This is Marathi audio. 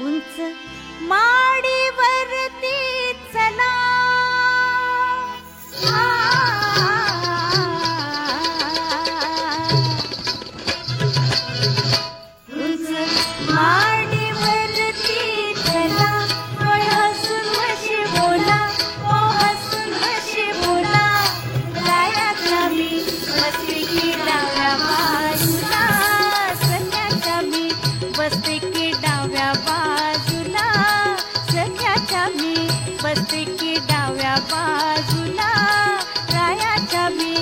उंच माडीवरती चला उंच माडीवरती चला हसून हशी बोला हसून हशी बोला रायाचा मी बसते की डाव्या बाजूला सख्याच्या मी बसते की डाव्या बाजूला सख्याच्या मी बसते की डाव्या बाजूला रायाच्या मी